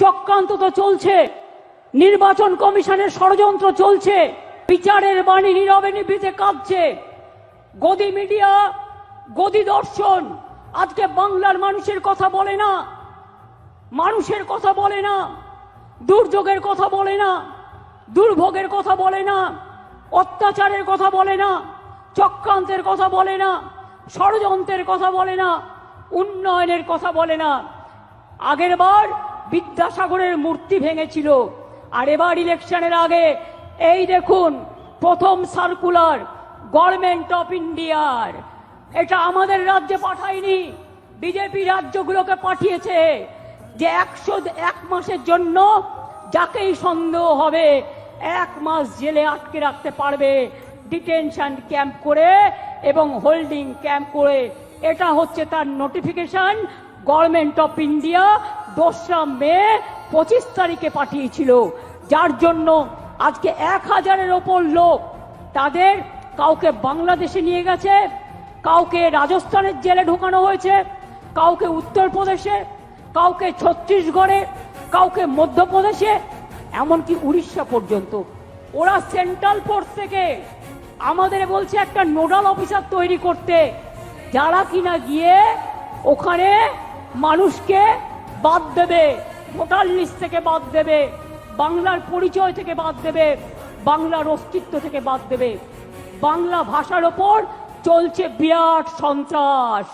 চক্রান্ত তো চলছে, নির্বাচন কমিশনের ষড়যন্ত্র চলছে, বিচারের বাণী নীরবে নিভৃতে কাঁদছে। গদি মিডিয়া, গদি দর্শন আজকে বাংলার মানুষের কথা বলে না, মানুষের কথা বলে না, দুর্যোগের কথা বলে না, দুর্ভোগের কথা বলে না, অত্যাচারের কথা বলে না, চক্রান্তের কথা বলে না, ষড়যন্ত্রের কথা বলে না, উন্নয়নের কথা বলে না। আগের বার বিদ্যাসাগরের মূর্তি ভেঙেছিল, আর এবার ইলেকশনের আগে এই দেখুন প্রথম সার্কুলার গভর্নমেন্ট অফ ইন্ডিয়ার, এটা আমাদের রাজ্যে পাঠায়নি, বিজেপি রাজ্যগুলোকে পাঠিয়েছে, যে 101 মাসের জন্য যাকেই সন্দেহ হবে 1 মাস জেলে আটকে রাখতে পারবে, ডিটেনশন ক্যাম্প করে এবং হোল্ডিং ক্যাম্প করে। এটা হচ্ছে তার নোটিফিকেশন গভর্নমেন্ট অফ ইন্ডিয়া 2রা মে 25 তারিখে পাঠিয়েছিল, যার জন্য আজকে 1000-এর ওপর লোক, তাদের কাউকে বাংলাদেশে নিয়ে গেছে, কাউকে রাজস্থানের জেলে ঢোকানো হয়েছে, কাউকে উত্তরপ্রদেশে, কাউকে ছত্তিশগড়ে, কাউকে মধ্যপ্রদেশে, এমনকি উড়িষ্যা পর্যন্ত। ওরা সেন্ট্রাল ফোর্স থেকে আমাদের বলছে একটা নোডাল অফিসার তৈরি করতে, যারা কিনা গিয়ে ওখানে মানুষকে বাদ দেবে, ভোটার লিস্ট থেকে বাদ দেবে, বাংলার পরিচয় থেকে বাদ দেবে, বাংলার অস্তিত্ব থেকে বাদ দেবে। বাংলা ভাষার ওপর চলছে বিরাট সন্ত্রাস।